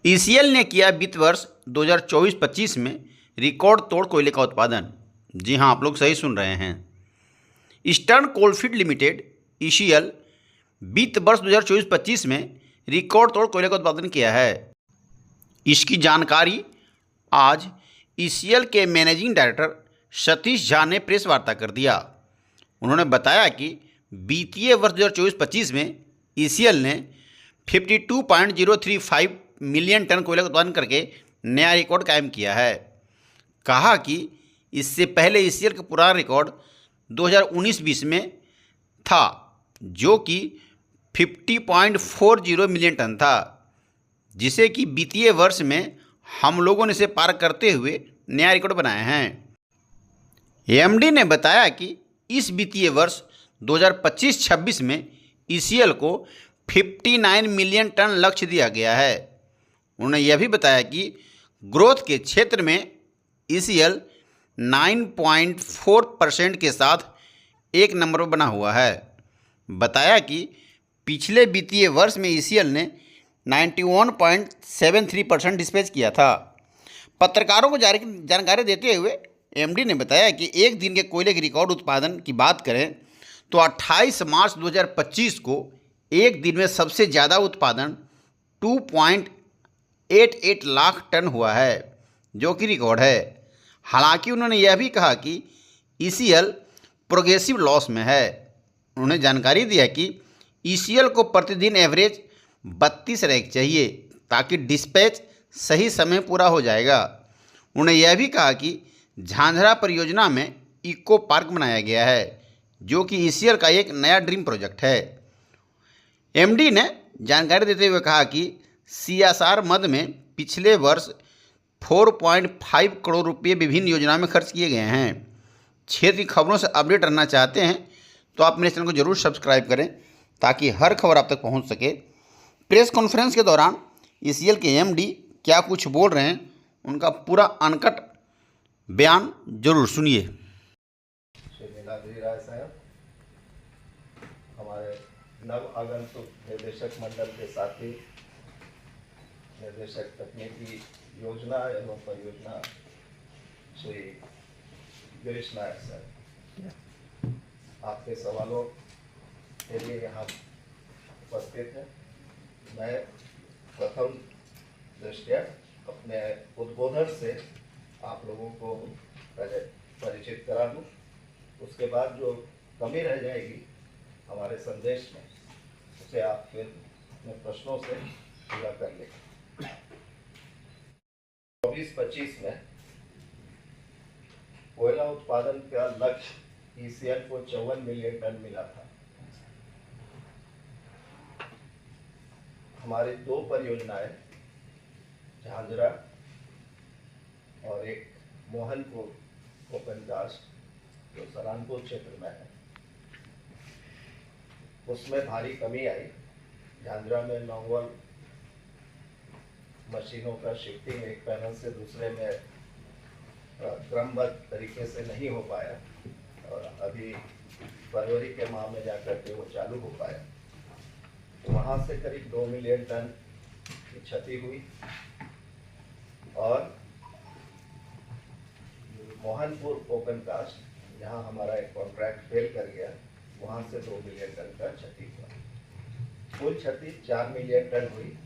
ECL ने किया वित्त वर्ष 2024-25 में रिकॉर्ड तोड़ कोयले का उत्पादन। जी हां, आप लोग सही सुन रहे हैं। ईस्टर्न कोलफील्ड लिमिटेड ईसीएल वित्त वर्ष 2024-25 में रिकॉर्ड तोड़ कोयले का उत्पादन किया है। इसकी जानकारी आज ईसीएल के मैनेजिंग डायरेक्टर सतीश झा ने प्रेस वार्ता कर दिया। उन्होंने बताया कि वित्तीय वर्ष 2024-25 में ईसीएल ने 52.035 मिलियन टन कोयला का उत्पादन करके नया रिकॉर्ड कायम किया है। कहा कि इससे पहले ईसीएल का पुराना रिकॉर्ड 2019-20 में था, जो कि 50.40 मिलियन टन था, जिसे कि वित्तीय वर्ष में हम लोगों ने इसे पार करते हुए नया रिकॉर्ड बनाए हैं। एमडी ने बताया कि इस वित्तीय वर्ष 2025-26 में ईसीएल को 59 मिलियन टन लक्ष्य दिया गया है। उन्होंने यह भी बताया कि ग्रोथ के क्षेत्र में ईसीएल 9.4% के साथ एक नंबर पर बना हुआ है। बताया कि पिछले वित्तीय वर्ष में ईसीएल ने 91.73% डिस्पैच किया था। पत्रकारों को जानकारी देते हुए एमडी ने बताया कि एक दिन के कोयले के रिकॉर्ड उत्पादन की बात करें तो 28 मार्च 2025 को एक दिन में सबसे ज़्यादा उत्पादन 2.88 लाख टन हुआ है, जो कि रिकॉर्ड है। हालांकि उन्होंने यह भी कहा कि ईसीएल प्रोग्रेसिव लॉस में है। उन्होंने जानकारी दिया कि ईसीएल को प्रतिदिन एवरेज 32 रैक चाहिए ताकि डिस्पैच सही समय पूरा हो जाएगा। उन्होंने यह भी कहा कि झांझरा परियोजना में इको पार्क बनाया गया है, जो कि ईसीएल का एक नया ड्रीम प्रोजेक्ट है। एमडी ने जानकारी देते हुए कहा कि सीएसआर मद में पिछले वर्ष 4.5 करोड़ रुपये विभिन्न योजनाओं में खर्च किए गए हैं। क्षेत्र की खबरों से अपडेट रहना चाहते हैं तो आप मेरे चैनल को जरूर सब्सक्राइब करें ताकि हर खबर आप तक पहुंच सके। प्रेस कॉन्फ्रेंस के दौरान ईसीएल के एमडी क्या कुछ बोल रहे हैं, उनका पूरा अनकट बयान जरूर सुनिए। हमारे नव आगंतुक निर्देशक मंडल के साथी निर्देशक तकनीकी योजना एवं परियोजना श्री गिरीश नायक सर, आपके सवालों के लिए यहाँ उपस्थित है। मैं प्रथम दृष्टया अपने उद्बोधन से आप लोगों को परिचित करा दूँ। उसके बाद जो कमी रह जाएगी हमारे संदेश में, उसे आप फिर अपने प्रश्नों से पूरा कर लें। 24-25 में कोयला उत्पादन का लक्ष्य ईसीएल को 54 मिलियन टन मिला था। हमारी दो परियोजनाएं झांझरा और एक मोहनपुर ओपन कास्ट जो सरानपुर क्षेत्र में है, उसमें भारी कमी आई। झांझरा में नॉर्मल मशीनों का शिफ्टिंग एक पैनल से दूसरे में क्रमबद्ध तरीके से नहीं हो पाया और अभी फरवरी के माह में जाकर के वो चालू हो पाया। तो वहाँ से करीब 2 मिलियन टन की क्षति हुई और मोहनपुर ओपन कास्ट जहाँ हमारा एक कॉन्ट्रैक्ट फेल कर गया, वहाँ से 2 मिलियन टन का क्षति हुआ। कुल क्षति 4 मिलियन टन हुई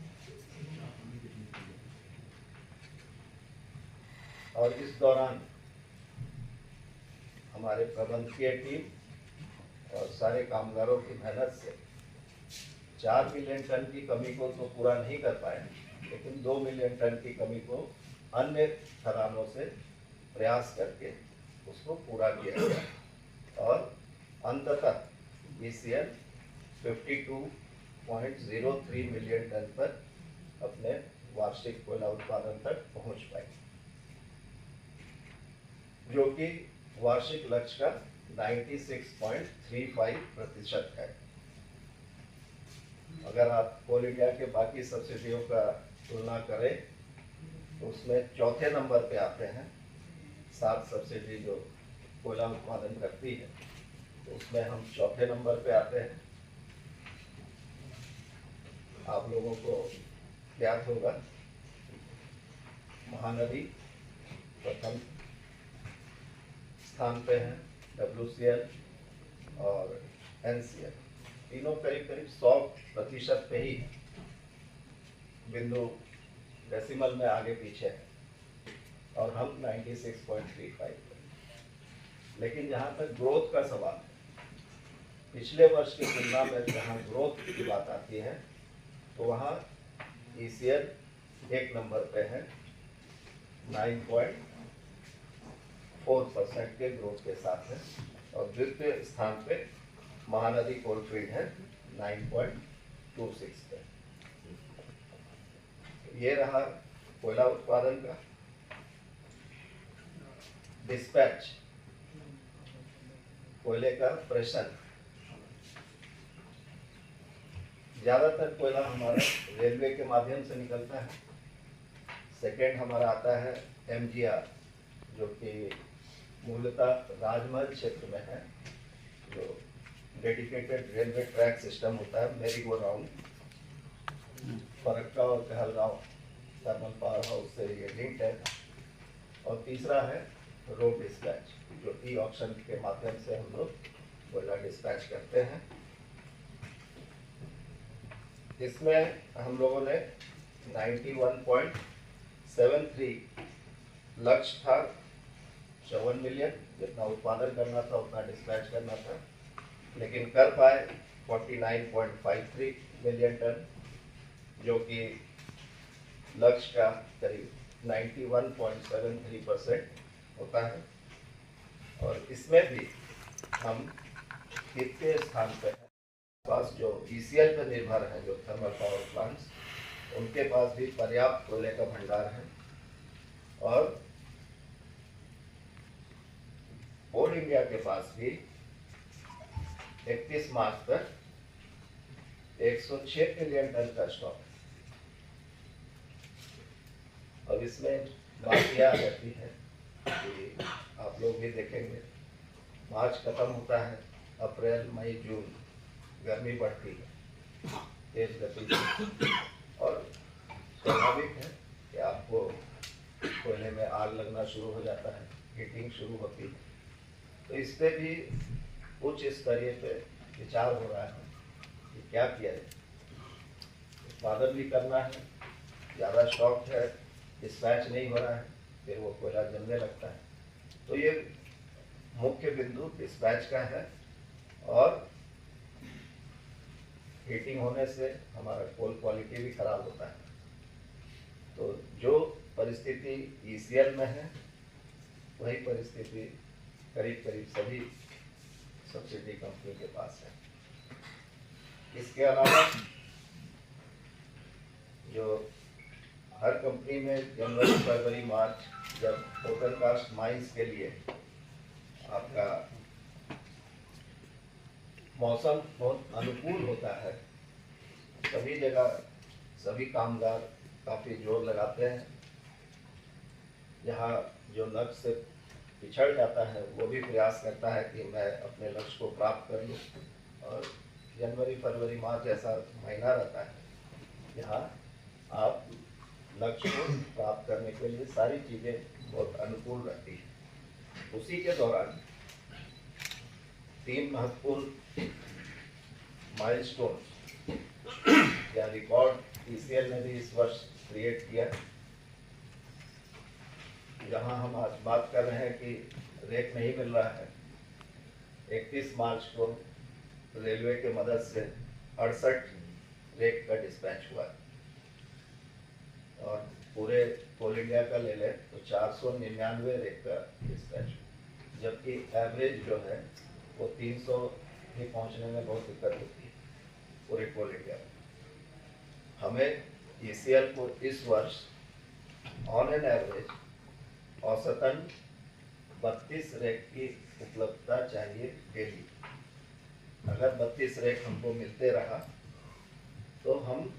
और इस दौरान हमारे प्रबंधकीय टीम और सारे कामगारों की मेहनत से 4 मिलियन टन की कमी को तो पूरा नहीं कर पाए, लेकिन 2 मिलियन टन की कमी को अन्य खदानों से प्रयास करके उसको पूरा किया गया और अंततः ईसीएल 52.03 मिलियन टन पर अपने वार्षिक कोयला उत्पादन तक पहुंच पाई, जो कि वार्षिक लक्ष्य का 96.35% है। अगर आप कोल इंडिया के बाकी सब्सिडियों का तुलना करें तो उसमें चौथे नंबर पे आते हैं। 7 सब्सिडी जो कोयला उत्पादन करती है, तो उसमें हम चौथे नंबर पे आते हैं। आप लोगों को ज्ञात होगा महानदी प्रथम स्थान पे है, WCL और NCL तीनों करीब करीब 100% पे ही बिंदु डेसिमल में आगे पीछे है और हम 96.35 पे। लेकिन जहाँ तक ग्रोथ का सवाल है, पिछले वर्ष की तुलना में जहाँ ग्रोथ की बात आती है तो वहाँ ECL एक नंबर पे है 9.4% के ग्रोथ के साथ है और द्वितीय स्थान पे महानदी कोलफील्ड है 9.26 पे। ये रहा कोयला उत्पादन का। डिस्पैच, कोयले का प्रेषण, ज्यादातर कोयला हमारा रेलवे के माध्यम से निकलता है। सेकेंड हमारा आता है MGR, जो कि मूलतः राजमहल क्षेत्र में है, जो डेडिकेटेड रेलवे ट्रैक सिस्टम होता है, मेरी गो राउंड, फरक्का और कहलगांव थर्मल पावर हाउस से ये लिंक्ड है। और तीसरा है रोड डिस्पैच, जो ऑक्शन के माध्यम से हम लोग कोयला डिस्पैच करते हैं। इसमें हम लोगों ने 91.73 लक्ष्य था, 54 मिलियन जितना उत्पादन करना था उतना डिस्पैच करना था, लेकिन कर पाए 49.53 मिलियन टन, जो कि लक्ष्य का करीब 91.73% होता है। और इसमें भी हम तृतीय स्थान पे हैं। पास जो ECL पर निर्भर है, जो थर्मल पावर प्लांट्स, उनके पास भी पर्याप्त कोयले का भंडार है। और कोल इंडिया के पास भी 31 मार्च तक 106 मिलियन टन का स्टॉक है। अब इसमें बात यह रहती है कि आप लोग भी देखेंगे, मार्च खत्म होता है, अप्रैल मई जून गर्मी बढ़ती है तेज गति से, और स्वाभाविक है कि आपको कोयले में आग लगना शुरू हो जाता है, हीटिंग शुरू होती है। तो इस पे भी उच्च स्तरीय पे विचार हो रहा है कि क्या किया जाए। उत्पादन भी करना है, ज़्यादा स्टॉक है, डिस्पैच नहीं हो रहा है, फिर वो कोयला जलने लगता है। तो ये मुख्य बिंदु डिस्पैच का है। और हीटिंग होने से हमारा कोल क्वालिटी भी खराब होता है। तो जो परिस्थिति ECL में है, वही परिस्थिति करीब करीब सभी सब्सिडी कंपनी के पास है। इसके अलावा जो हर कंपनी में जनवरी फरवरी मार्च, जब टोटल कास्ट माइंस के लिए आपका मौसम बहुत अनुकूल होता है, सभी जगह सभी कामगार काफ़ी जोर लगाते हैं। जहाँ जो लक्ष्य से पिछड़ जाता है वो भी प्रयास करता है कि मैं अपने लक्ष्य को प्राप्त कर लूँ। और जनवरी फरवरी मार्च ऐसा महीना रहता है जहाँ आप लक्ष्य को प्राप्त करने के लिए सारी चीज़ें बहुत अनुकूल रहती हैं। उसी के दौरान 3 महत्वपूर्ण माइलस्टोन या रिकॉर्ड ECL ने भी इस वर्ष क्रिएट किया, जहां हम आज बात कर रहे हैं कि रेक नहीं मिल रहा है। 31 मार्च को रेलवे के मदद से 68 रेक का डिस्पैच हुआ, और पूरे कोल इंडिया का ले लें तो 499 रेक का डिस्पैच हुआ, जबकि एवरेज जो है वो 300 ही पहुंचने में बहुत दिक्कत होती है पूरे कोल इंडिया में। हमें ECL को इस वर्ष ऑन एन एवरेज औसतन 32 रैक की उपलब्धता चाहिए डेली। अगर 32 रैक हमको मिलते रहा तो हम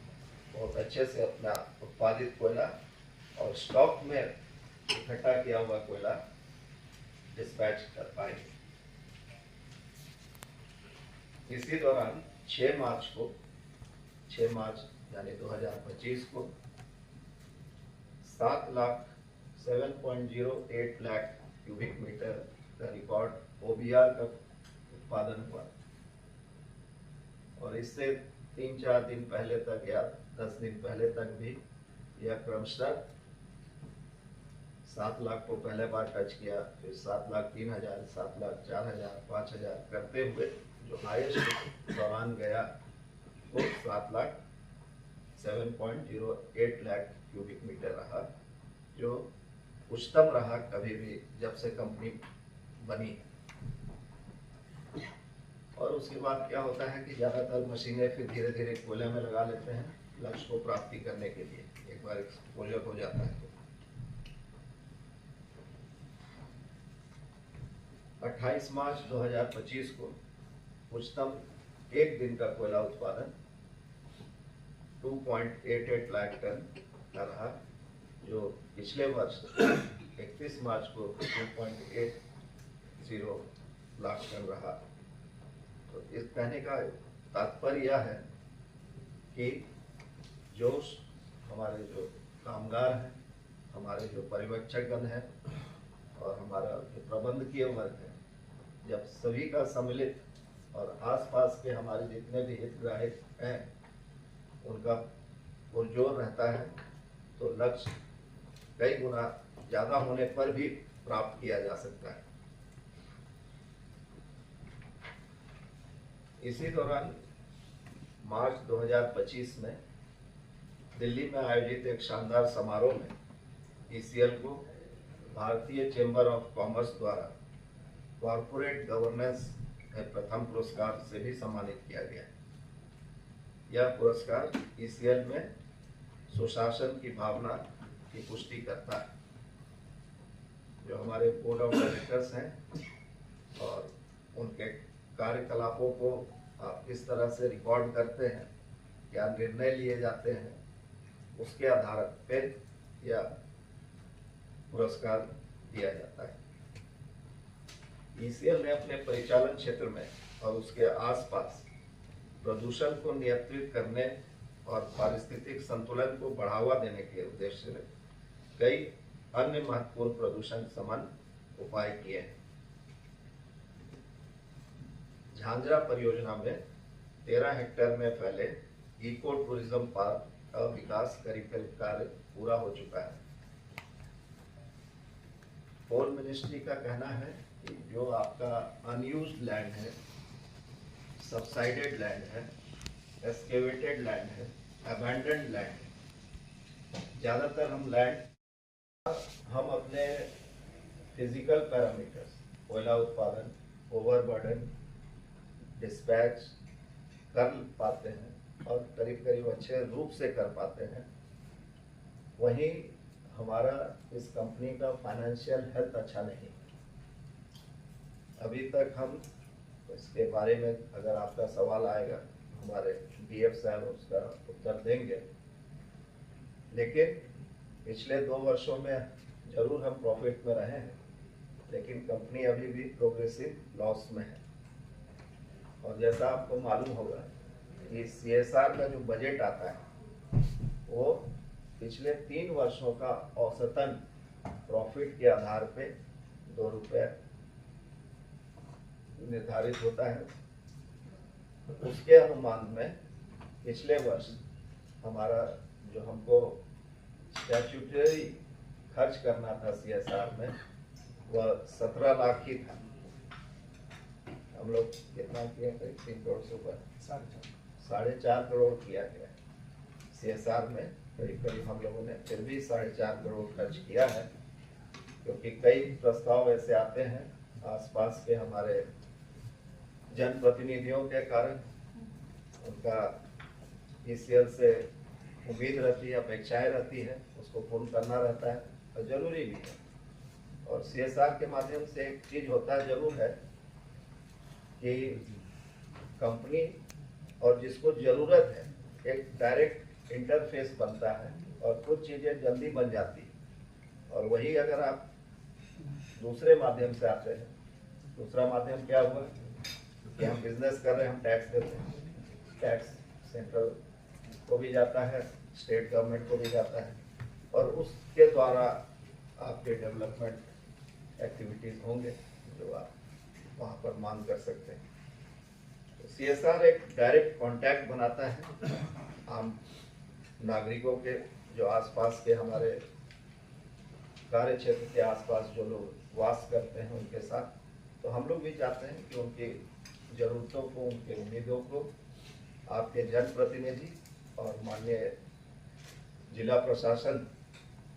बहुत अच्छे से अपना उत्पादित कोयला और स्टॉक में इकट्ठा किया हुआ कोयला डिस्पैच कर पाएंगे। इसी दौरान 6 मार्च यानी 2025 को 7 लाख 7.08 लाख क्यूबिक मीटर का रिकॉर्ड ओबीआर का उत्पादन हुआ। और इससे 3-4 दिन पहले तक या 10 दिन पहले तक भी यह क्रमशः 7 लाख को पहले बार टच किया, फिर 7,03,000, 7,04,000, 5,000 करते हुए जो हाईएस्ट दौरान गया वो 7,08 लाख क्यूबिक मीटर रहा, जो उच्चतम रहा कभी भी जब से कंपनी बनी। और उसके बाद क्या होता है कि ज़्यादातर मशीनें फिर धीरे धीरे कोयले में लगा लेते हैं लक्ष्य को प्राप्ति करने के लिए, एक बार एक्सपोजर हो जाता है। 28 मार्च 2025 को उच्चतम एक दिन का कोयला उत्पादन 2.88 लाख टन का रहा, जो पिछले वर्ष 31 मार्च को 2.80 लाख टन रहा। तो इस कहने का तात्पर्य यह है कि जो हमारे जो कामगार हैं, हमारे जो पर्यवेक्षकगण हैं और हमारा जो प्रबंधकीय वर्ग है, जब सभी का सम्मिलित और आसपास के हमारे जितने भी हितग्राही हैं उनका पुरजोर रहता है तो लक्ष्य कई गुना ज़्यादा होने पर भी प्राप्त किया जा सकता है। इसी दौरान मार्च 2025 में दिल्ली में आयोजित एक शानदार समारोह में ईसीएल को भारतीय चेंबर ऑफ कॉमर्स द्वारा कॉरपोरेट गवर्नेंस में प्रथम पुरस्कार से भी सम्मानित किया गया। यह पुरस्कार ईसीएल में सुशासन की भावना की पुष्टि करता है। जो हमारे बोर्ड ऑफ डायरेक्टर्स हैं और उनके कार्यकलापों को आप किस तरह से रिकॉर्ड करते हैं, क्या निर्णय लिए जाते हैं, उसके आधार पर यह पुरस्कार दिया जाता है। ईसीएल ने अपने परिचालन क्षेत्र में और उसके आसपास प्रदूषण को नियंत्रित करने और पारिस्थितिक संतुलन को बढ़ावा देने के उद्देश्य से कई अन्य महत्वपूर्ण प्रदूषण शमन उपाय किए हैं। झांझरा परियोजना में 13 हेक्टेयर में फैले इको टूरिज्म पार्क का विकास करीब कार्य पूरा हो चुका है। कोल मिनिस्ट्री का कहना है कि जो आपका अनयूज्ड लैंड है, सबसाइडेड लैंड है, एक्सकेवेटेड लैंड है, अबैंडन्ड लैंड है, ज़्यादातर हम अपने फिजिकल पैरामीटर्स, कोयला उत्पादन, ओवरबर्डन, डिस्पैच कर पाते हैं और करीब करीब अच्छे रूप से कर पाते हैं। वहीं हमारा इस कंपनी का फाइनेंशियल हेल्थ अच्छा नहीं। अभी तक हम इसके बारे में अगर आपका सवाल आएगा हमारे डीएफ साहब उसका उत्तर देंगे, लेकिन पिछले 2 वर्षों में जरूर हम प्रॉफिट में रहे हैं, लेकिन कंपनी अभी भी प्रोग्रेसिव लॉस में है। और जैसा आपको मालूम होगा कि सीएसआर का जो बजट आता है वो पिछले 3 वर्षों का औसतन प्रॉफिट के आधार पे 2 रुपये निर्धारित होता है। उसके अनुमान में पिछले वर्ष हमारा जो हमको स्टैट्यूटरी खर्च करना था सीएसआर में वह 17 लाख ही था। हम लोग कितना किया, 3 करोड़ से ऊपर 4.5 करोड़ किया गया सीएसआर में। करीब करीब हम लोगों ने फिर भी 4.5 करोड़ खर्च किया है, क्योंकि कई प्रस्ताव ऐसे आते हैं आसपास के हमारे जनप्रतिनिधियों के कारण, उनका ईसीएल से उम्मीद रहती है, अपेक्षाएं रहती है, उसको पूर्ण करना रहता है और जरूरी भी है। और सीएसआर के माध्यम से एक चीज होता है, जरूर है कि कंपनी और जिसको जरूरत है एक डायरेक्ट इंटरफेस बनता है और कुछ चीज़ें जल्दी बन जाती है। और वही अगर आप दूसरे माध्यम से आते हैं, दूसरा माध्यम क्या हुआ कि हम बिजनेस कर रहे हैं, हम टैक्स देते हैं, टैक्स सेंट्रल को भी जाता है, स्टेट गवर्नमेंट को भी जाता है, और उसके द्वारा आपके डेवलपमेंट एक्टिविटीज़ होंगे जो आप वहाँ पर मांग कर सकते हैं। तो CSR एक डायरेक्ट कांटेक्ट बनाता है आम नागरिकों के, जो आसपास के हमारे कार्य क्षेत्र के आसपास जो लोग वास करते हैं उनके साथ। तो हम लोग भी चाहते हैं कि उनकी ज़रूरतों को, उनकी उम्मीदों को आपके जनप्रतिनिधि और माननीय जिला प्रशासन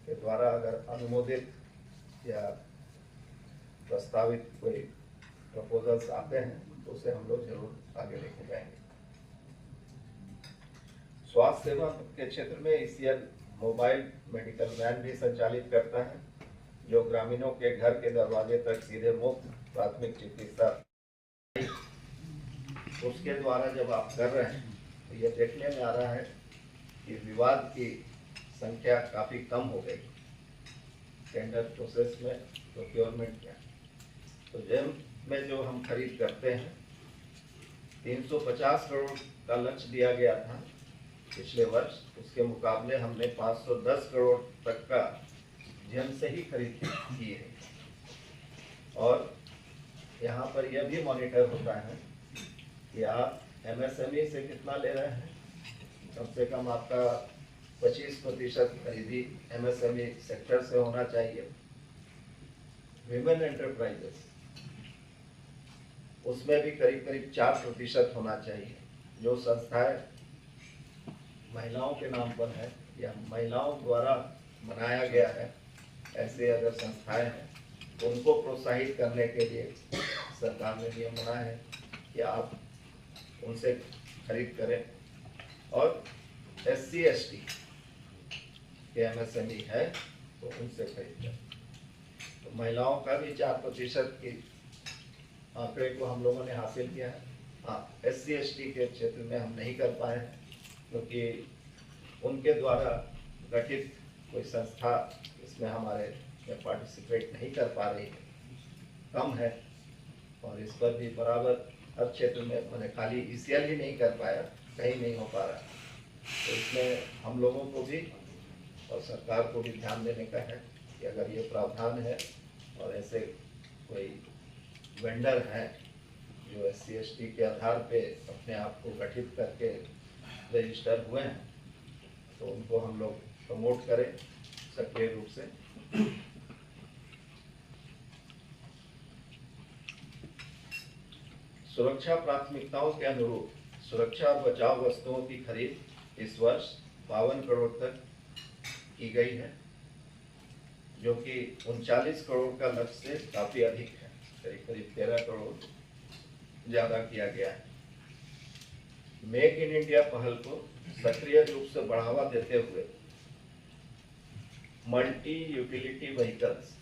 के द्वारा अगर अनुमोदित या प्रस्तावित कोई प्रपोजल्स आते हैं तो उसे हम लोग जरूर आगे लेके जाएंगे। स्वास्थ्य सेवा के क्षेत्र में ECL मोबाइल मेडिकल वैन भी संचालित करता है, जो ग्रामीणों के घर के दरवाजे तक सीधे मुफ्त प्राथमिक चिकित्सा उसके द्वारा जब आप कर रहे हैं तो ये देखने में आ रहा है कि विवाद की संख्या काफ़ी कम हो गई टेंडर प्रोसेस में, प्रोक्योरमेंट में। तो जेम में जो हम खरीद करते हैं 350 करोड़ का लक्ष्य दिया गया था पिछले वर्ष, उसके मुकाबले हमने 510 करोड़ तक का जेम से ही खरीद की है। और यहाँ पर यह भी मॉनिटर होता है कि आप MSME से कितना ले रहे हैं। कम से कम आपका 25% खरीदी MSME सेक्टर से होना चाहिए। विमेन एंटरप्राइजेस उसमें भी करीब करीब 4% होना चाहिए। जो संस्थाएं महिलाओं के नाम पर है या महिलाओं द्वारा बनाया गया है, ऐसे अगर संस्थाएं हैं तो उनको प्रोत्साहित करने के लिए सरकार ने नियम बनाया है कि आप उनसे खरीद करें। और SC/ST के MSME है तो उनसे खरीद करें। तो महिलाओं का भी 4% की आंकड़े को हम लोगों ने हासिल किया है। हाँ, SC/ST के क्षेत्र में हम नहीं कर पाए हैं क्योंकि उनके द्वारा गठित कोई संस्था इसमें हमारे में पार्टिसिपेट नहीं कर पा रही है, कम है। और इस पर भी बराबर हर क्षेत्र में मैंने खाली ECL ही नहीं कर पाया, कहीं नहीं हो पा रहा। तो इसमें हम लोगों को भी और सरकार को भी ध्यान देने का है कि अगर ये प्रावधान है और ऐसे कोई वेंडर हैं जो SC/ST के आधार पे अपने आप को गठित करके रजिस्टर हुए हैं तो उनको हम लोग प्रमोट करें सक्रिय रूप से। सुरक्षा प्राथमिकताओं के अनुरूप सुरक्षा और बचाव वस्तुओं की खरीद इस वर्ष 52 करोड़ तक की गई है, जो कि 39 करोड़ का लक्ष्य से काफ़ी अधिक है। करीब करीब 13 करोड़ ज़्यादा किया गया है। मेक इन इंडिया पहल को सक्रिय रूप से बढ़ावा देते हुए मल्टी यूटिलिटी व्हीकल्स